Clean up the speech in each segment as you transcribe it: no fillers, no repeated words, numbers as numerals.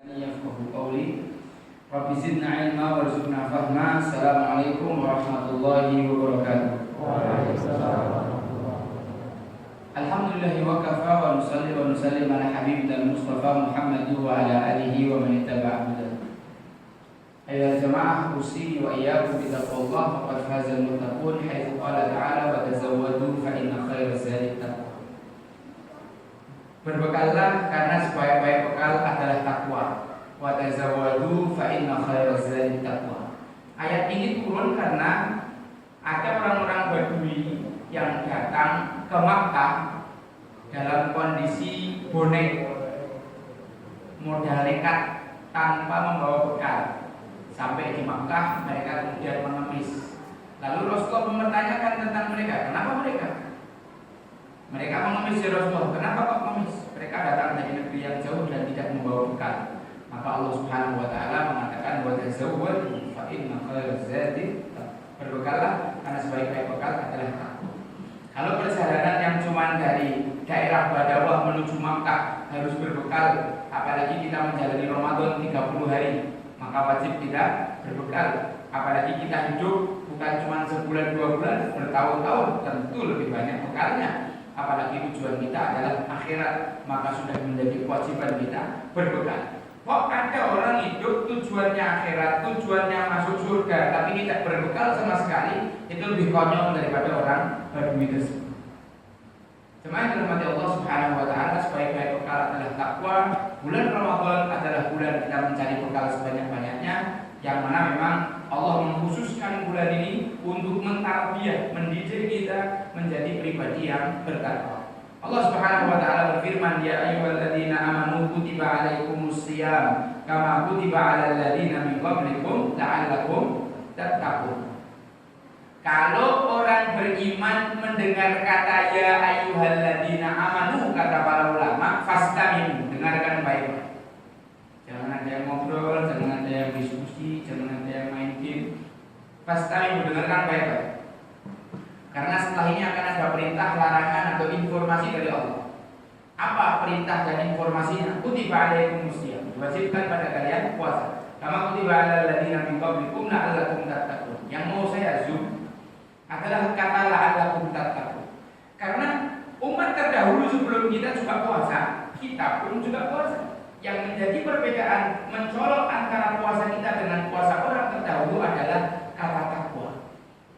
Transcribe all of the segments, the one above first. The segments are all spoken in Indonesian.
Yafqahu qawli Rabbi zidna ilma warzuqna fahma. Assalamualaikum warahmatullahi wabarakatuh. Alhamdulillahi wa kafa wa nusalli wa nusallim ala habibina Mustafa Muhammad wa ala alihi wa man ittaba'a hudah. Ayyuhal jamaah usi wa iyyakum bi taqwallah faqad fazal muttaqun haitsu qala ta'ala wa tazawwadu fa inna khairaz zadi taqwa. Berbekallah karena sebaik-baik bekal adalah takwa. Wa tazawwadu fa inna khairaz zadi taqwa. Ayat ini turun karena ada orang-orang Badui yang datang ke Makkah dalam kondisi bonek, modal nekat tanpa membawa bekal. Sampai di Makkah mereka kemudian mengemis. Lalu Rasulullah mempertanyakan tentang mereka, kenapa mereka mengemis ya Rasulullah? Kenapa kok mengemis? Mereka datang dari negeri yang jauh dan tidak membawa bekal. Maka Allah Subhanahu wa taala mengatakan wa tazawwadu fa inna khairaz zadi. Berbekallah karena sebaik-baik bekal adalah takwa. Kalau perjalanan yang cuma dari daerah Badawah menuju Makkah harus berbekal, apalagi kita menjalani Ramadan 30 hari, maka wajib kita berbekal. Apalagi kita hidup bukan cuma sebulan 2 bulan, bertahun-tahun, tentu lebih banyak bekalnya. Apalagi tujuan kita adalah akhirat, maka sudah menjadi kewajiban kita berbekal. Kok ada orang hidup tujuannya akhirat, tujuannya masuk surga, tapi tidak berbekal sama sekali, itu lebih konyol daripada orang Badui tersebut. Jemaah yang dirahmati Allah Subhanahu wa taala, sebaik-baik bekal adalah takwa. Bulan Ramadan adalah bulan kita mencari bekal sebanyak-banyaknya, yang mana memang Allah mengkhususkan bulan ini untuk mentarbiyah, mendidik kita menjadi pribadi yang bertakwa. Allah Subhanahu wa taala berfirman, ya ayyuhalladzina amanu kutiba alaikumus shiyam kama kutiba alal ladzina min qablikum la'allakum tattaqun. Kalau orang beriman mendengar kata ya ayyuhalladzina amanu, kata para ulama, fastami'u, dengarkan baik-baik. Jangan ada yang ngobrol, jangan ada yang diskusi, jangan ada yang main game. Fastami'u, dengarkan baik-baik. Karena setelah ini akan ada perintah, larangan atau informasi dari Allah. Apa perintah dan informasinya? Kutiba alaikumus shiyam, diwajibkan pada kalian puasa. Kama kutiba alal ladzina min qablikum la'allakum tattaqun. Yang mau saya zoom adalah kata la'allakum tattaqun. Karena umat terdahulu sebelum kita juga puasa, kita pun juga puasa. Yang menjadi perbedaan mencolok antara puasa kita dengan puasa orang terdahulu adalah kata takwa.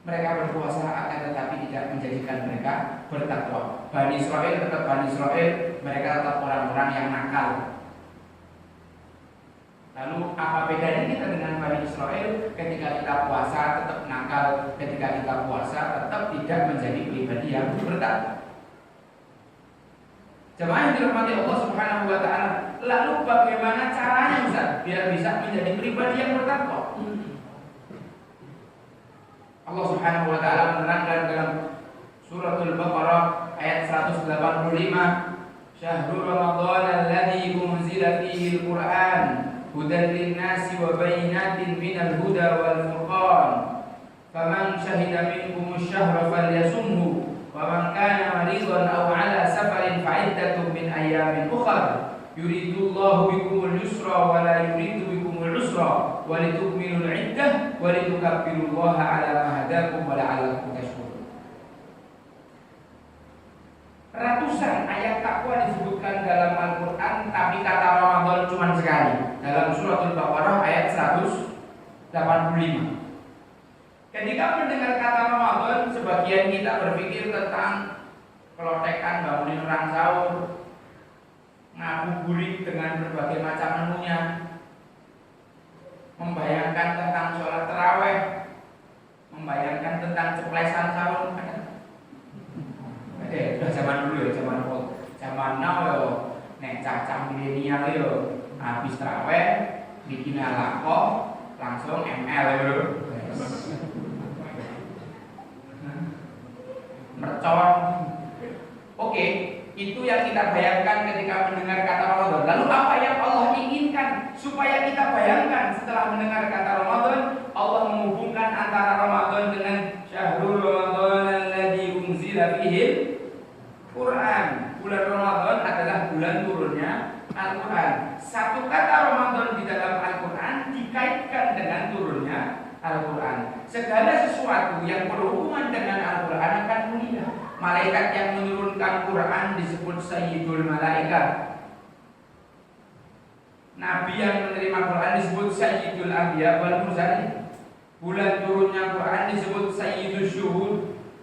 Mereka berpuasa akan tetapi tidak menjadikan mereka bertakwa. Bani Israel tetap Bani Israel, mereka tetap orang-orang yang nakal. Lalu apa bedanya kita dengan Bani Israel? Ketika kita puasa tetap nakal, ketika kita puasa tetap tidak menjadi pribadi yang bertakwa. Jemaah yang dirahmati Allah Subhanahu wa taala, lalu bagaimana caranya Ustaz biar bisa menjadi pribadi yang bertakwa? Allah Subhanahu wa taala menerangkan dalam suratul Baqarah ayat 185, Syahrul Ramadan alladzi unzila fihi al-Qur'an hudan lin-nasi wa bayyinatin minal huda wal furqan. Faman syahida minkum asy-syahra falyasumhu wa man kana maridan aw 'ala safarin fa'iddatun min ayyamin ukhra. Yuridullahu bikumul yusra wa la yuridu bikumul usra wa litukmilul iddah wa litukabbirullaha 'ala ma hadakum wa la'allakum tashkurun. Ratusan ayat takwa disebutkan dalam Al-Qur'an, tapi kata Ramadan cuma sekali dalam suratul Baqarah ayat 185. Ketika mendengar kata Ramadan, sebagian kita berpikir tentang kelotekan, bangunin orang sahur, ngabuburit dengan berbagai macam menunya, membayangkan tentang sholat taraweh, membayangkan tentang ceplesan sahur. Udah zaman dulu ya, zaman now ya, nek cacang milenial yo, habis taraweh bikin alaqah langsung ML yo, mercon. Oke. Itu yang kita bayangkan ketika mendengar kata Ramadan. Lalu apa yang Allah inginkan supaya kita bayangkan setelah mendengar kata Ramadan? Allah menghubungkan antara Ramadan dengan Syahrul Ramadan alladzi unzila fihi Quran. Bulan Ramadan adalah bulan turunnya Al-Quran. Satu kata Ramadan di dalam Al-Quran dikaitkan dengan turunnya Al-Quran. Segala sesuatu yang berhubungan dengan Al-Quran akan mulia. Malaikat yang menurunkan Quran disebut Sayyidul Malaikat. Nabi yang menerima Quran disebut Sayyidul Anbiya wal Mursalin. Bulan turunnya Quran disebut Sayyidul Syuhud.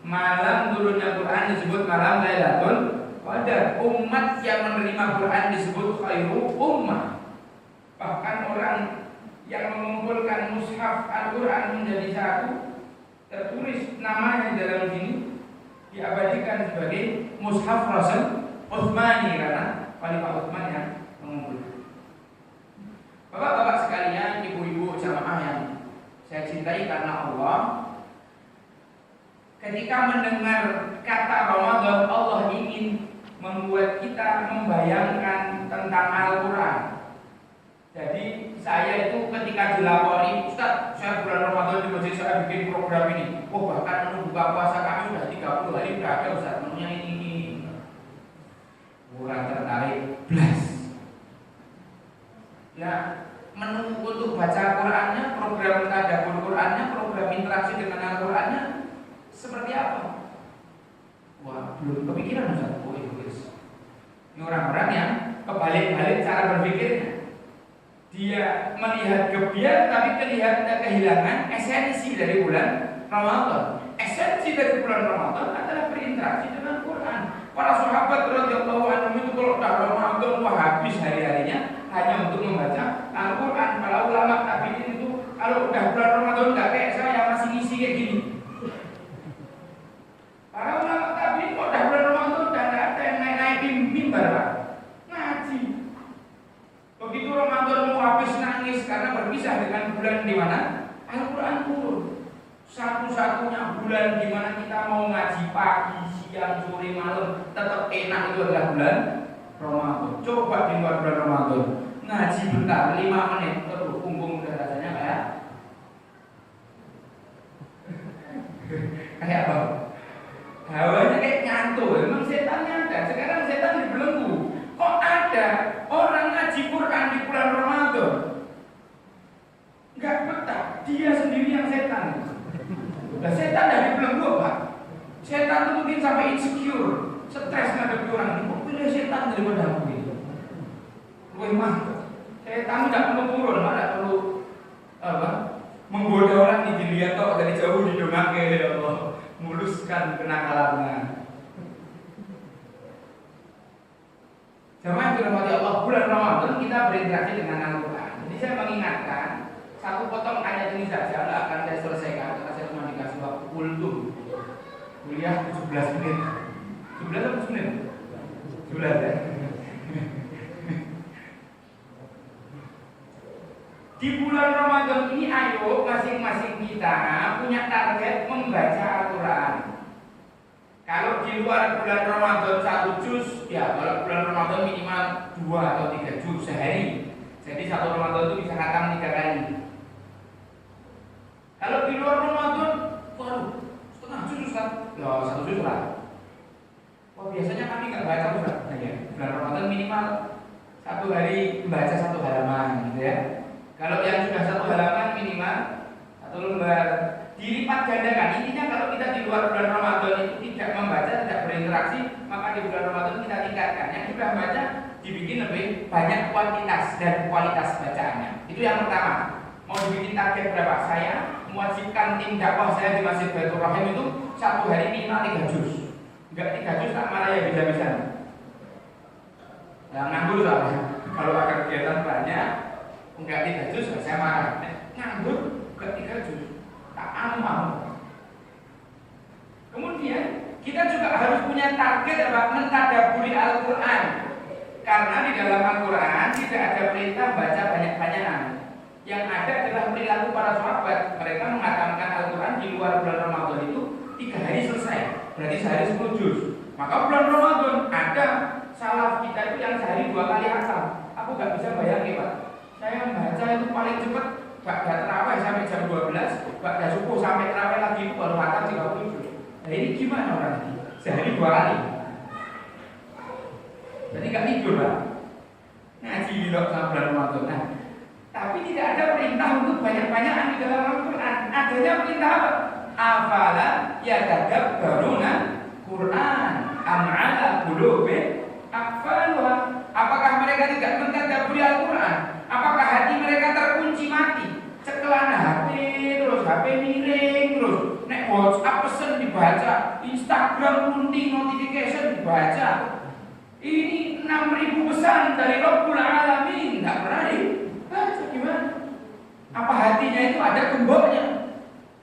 Malam turunnya Quran disebut malam Lailatul Qadar. Umat yang menerima Quran disebut khairu ummah. Bahkan orang yang mengumpulkan mushaf Al-Quran menjadi satu, tertulis namanya dalam sini, diabadikan sebagai mushaf Rasul Utsmani karena Khalifah Utsman yang mengumpulkan. Bapak-bapak sekalian, ibu-ibu jamaah yang saya cintai karena Allah, ketika mendengar kata Ramadan, Allah ingin membuat kita membayangkan tentang Al-Quran. Jadi saya itu ketika dilapori, Ustaz, saya bulan Ramadan di masjid saya bikin program ini. Oh, bahkan menu buka puasa kami udah 30 hari berapa Ustaz, menunya ini. Kurang tertarik, blas. Ya, menu untuk baca Qurannya, program tadabbur Qurannya, program interaksi dengan Al-Qurannya seperti apa? Wah, belum kepikiran Ustaz. Oh, itu guys. Ini orang-orang yang kebalik-balik cara berpikirnya. Dia melihat gebiar tapi kehilangan esensi dari bulan Ramadan. Esensi dari bulan Ramadan adalah berinteraksi dengan Quran. Para sahabat radhiyallahu anhum itu kalau udah Ramadan wah habis hari-harinya hanya untuk membaca Al-Quran. Para ulama tabi'in itu kalau udah bulan Ramadan nggak kayak saya masih ngisi kayak gini. Para ulama tabi'in kalau udah bulan Ramadan udah nggak ada yang naik-naik mimbar Pak. Ngaji. Begitu Ramadan mau habis nangis karena berpisah dengan bulan di mana Al-Quran turun. Satu-satunya bulan di mana kita mau ngaji pagi, siang, sore, malam tetap enak itu adalah bulan Ramadan. Coba di luar bulan Ramadan ngaji bentar 5 menit, terus punggung udah rasanya kayak apa? Hawanya kayak nyantuk. Emang setannya ada. Sekarang setan dibelenggu. Kok ada orang ngaji Quran di bulan Ramadan? Enggak betah. Dia sendiri yang setan. Nah, setan dari belenggu Pak. Setan itu mungkin sampai insecure, stres ngadep orang ini. Kok pilih setan daripada aku gitu? Gue mah setan nggak perlu turun, nggak perlu menggoda orang nih dilihat kok dari jauh didongake ya Allah, muluskan kenakalannya. Jamaah yang dirahmati Allah, bulan Ramadan kita berinteraksi dengan Al-Quran. Jadi saya mengingatkan satu potong ayat ini saja akan saya selesaikan karena saya cuma dikasih waktu kultum kuliah 17 menit. 11 atau 9? 11 ya. Di bulan Ramadan ini ayo masing-masing kita punya target membaca Al-Quran. Kalau di luar bulan Ramadan 1 juz, ya kalau bulan Ramadan minimal 2 atau 3 juz sehari. Jadi satu Ramadan itu bisa khatam 3 kali. Kalau di luar Ramadan, waduh, setengah juz Ustaz. Ya 1 juz lah. Wah biasanya kami nggak baca Ustaz. Nah, ya, bulan Ramadan minimal 1 hari membaca 1 halaman gitu ya. Kalau yang sudah 1 halaman minimal 1 lembar. Dilipat gandakan. Intinya kalau kita di luar bulan Ramadan itu tidak membaca, tidak berinteraksi, maka di bulan Ramadan kita tingkatkan. Yang sudah baca dibikin lebih banyak kuantitas dan kualitas bacaannya. Itu yang pertama. Mau dibikin target berapa? Saya mewajibkan tim dakwah saya di Masjid Baitur Rahim itu 1 hari minimal 3 juz. Enggak 3 juz tak malah ya bisa-bisa. Nah, nganggur soalnya. Kalau ada kegiatan banyak, enggak 3 juz saya marah. Nganggur enggak 3 juz. Tak amal. Kemudian kita juga harus punya target apa? Mentadabburi Al-Quran. Karena di dalam Al-Quran tidak ada perintah baca banyak-banyakan. Yang ada adalah perilaku para sahabat. Mereka mengatakan Al-Quran di luar bulan Ramadan itu 3 hari selesai. Berarti sehari 10 juz. Maka bulan Ramadan ada salaf kita itu yang sehari 2 kali hafal. Aku gak bisa bayangin Pak. Saya membaca itu paling cepat ba'da tarawih sampai jam 12, ba'da subuh sampai tarawih lagi itu baru hatam 30 juz. Nah ini gimana orang ini? Sehari 2 kali. Jadi gak tidur Pak. ngaji loh sama bulan Ramadan. Nah, tapi tidak ada perintah untuk banyak-banyakan di dalam Al-Quran. Adanya perintah apa? Afala yatadabbaruna Quran am ala qulubin aqfaluha. Apakah mereka tidak mentadabburi Al-Quran? Apakah hati mereka terkunci mati? Cekelana HP, terus HP miring, terus nek WhatsApp pesen dibaca, Instagram kunting notification dibaca. Ini 6.000 pesan dari Rabbul Alamin, tidak pernah dibaca. Gimana? Apa hatinya itu ada gemboknya?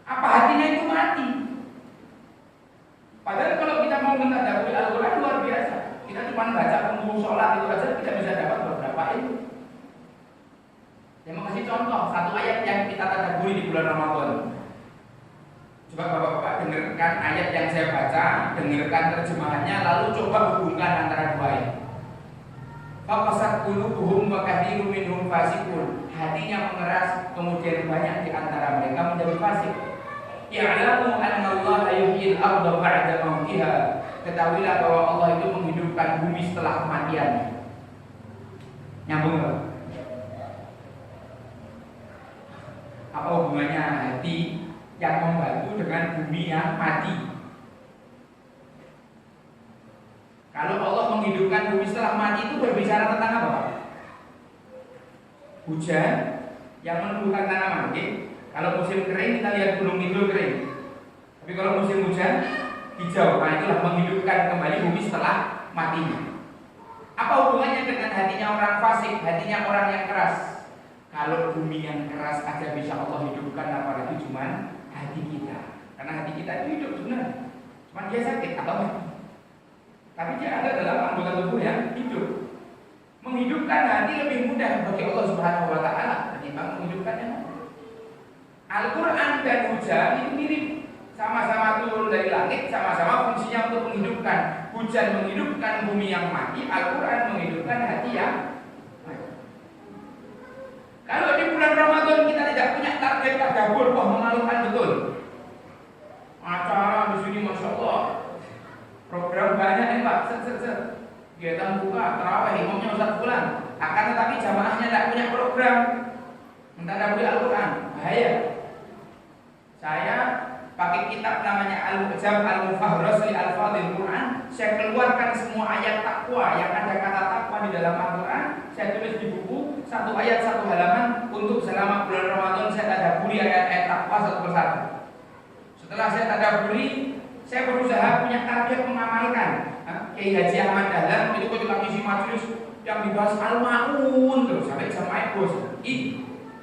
Apa hatinya itu mati? Padahal kalau kita mau mentadabburi Al-Quran luar biasa. Kita cuma baca pembuku sholat itu aja kita bisa dapat beberapa ilmu. Saya mau kasih contoh satu ayat yang kita tadabburi di bulan Ramadan. Coba bapak-bapak dengarkan ayat yang saya baca, dengarkan terjemahannya, lalu coba hubungkan antara dua ayat. Faqasat qulubuhum wa katsirun minhum fasiqun. Hatinya mengeras, kemudian banyak di antara mereka menjadi fasik. Ya'lamu anna Allah yuhyil ardha ba'da mautiha. Ketahuilah bahwa Allah itu menghidupkan bumi setelah kematiannya. Nyambung enggak? Apa hubungannya hati yang membantu dengan bumi yang mati? Kalau Allah menghidupkan bumi setelah mati itu berbicara tentang apa, Pak? Hujan yang menumbuhkan tanaman, oke? Kalau musim kering kita lihat gunung itu kering. Tapi kalau musim hujan hijau, nah itulah menghidupkan kembali bumi setelah matinya. Apa hubungannya dengan hatinya orang fasik, hatinya orang yang keras? Kalau bumi yang keras aja bisa Allah hidupkan, apalagi cuman hati kita. Karena hati kita itu hidup benar, cuman dia sakit atau mati. Tapi dia ada dalam anggota tubuh yang hidup. Menghidupkan hati lebih mudah bagi Allah Subhanahu wa Ta'ala ketimbang menghidupkannya. Al-Quran dan hujan itu mirip, sama-sama turun dari langit, sama-sama fungsinya untuk menghidupkan. Hujan menghidupkan bumi yang mati, Al-Quran menghidupkan hati yang mati. Kalau di bulan Ramadan kita tidak punya target tadabbur, wah memalukan betul. Acara di sini masya Allah, program banyak nih Pak, set. Kegiatan buka, tarawih, imamnya Ustaz Fulan. Akan tetapi jamaahnya tidak punya program mentadabburi Al-Quran, bahaya. Saya pakai kitab namanya Al-Mu'jam Al-Mufahras li Al-Fadhil Quran. Saya keluarkan semua ayat takwa yang ada kata takwa di dalam Al-Quran. Saya tulis di buku, satu ayat satu halaman. Untuk selama bulan Ramadan saya tadabburi ayat-ayat takwa satu persatu. Setelah saya tadabburi, saya berusaha punya target mengamalkan. Kiai Haji Ahmad Dahlan itu ketika ngisi majelis yang dibahas Al-Ma'un terus sampai jamaah bos.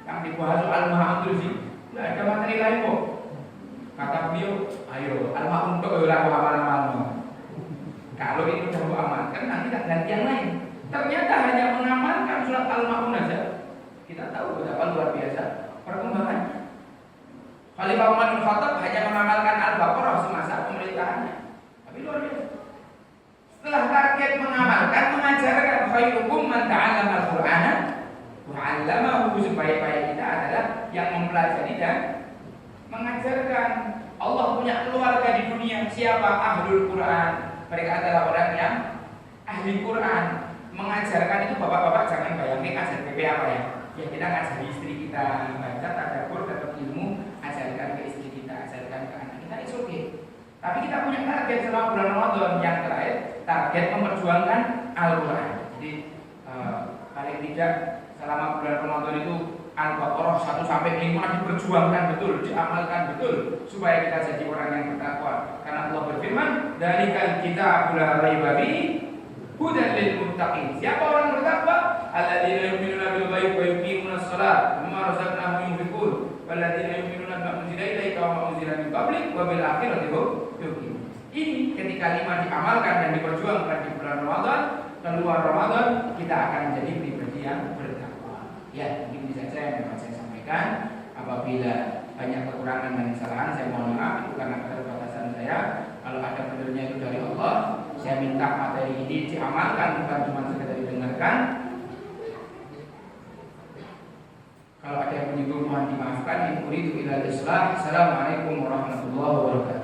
Yang dibahas Al-Ma'un terus sih. Nggak ada materi lain kok. Kata beliau, ayo Al-Ma'un untuk amal-amal. Kalau itu sudah amalkan nanti tak ganti yang lain. Ternyata hanya mengamalkan surat Al-Ma'un saja. Kita tahu betapa luar biasa perkembangannya. Khalifah Umar bin Khattab hanya mengamalkan Al-Baqarah semasa pemerintahannya. Tapi luar biasa. Setelah target mengamalkan, mengajarkan khairukum man ta'allama al-Qur'ana wa 'allamahu, sebaik-baik kita adalah yang mempelajari dan mengajarkan. Allah punya keluarga di dunia, siapa? Ahlul Quran. Mereka adalah orang yang ahli Quran. Mengajarkan itu bapak-bapak jangan bayangin ngajar PP apa ya? Ya kita ngajari istri kita baca tadabbur, dapat ilmu, ajarkan ke istri kita, ajarkan ke anak kita, it's okay. Tapi kita punya target selama bulan Ramadan yang terakhir, target memperjuangkan Al-Quran. Jadi paling tidak selama bulan Ramadan itu Al-Baqarah 1 sampai 5 diperjuangkan betul, diamalkan betul supaya kita jadi orang yang bertakwa. Karena Allah berfirman, "Dzalikal kitabul la raiba fihi hudan lil muttaqin." Siapa orang bertakwa? Alladzina yu'minuna bil ghaibi wa yuqimunas shalah wa mimma razaqnahum yunfiqun walladzina yu'minuna bima unzila ilaika wa ma unzila min qablik wa bil akhirati hum yuqinun. Ini ketika 5 diamalkan dan diperjuangkan di bulan Ramadan, keluar Ramadan kita akan menjadi pribadi yang bertakwa. Ya, mungkin bisa saja yang dapat saya sampaikan. Apabila banyak kekurangan dan kesalahan, saya mohon maaf, itu karena keterbatasan saya. Kalau ada benernya itu dari Allah. Saya minta materi ini diamalkan, bukan cuma sekedar didengarkan. Kalau ada yang menyinggung mohon dimaafkan. In uridu ilal islah. Assalamualaikum warahmatullahi wabarakatuh.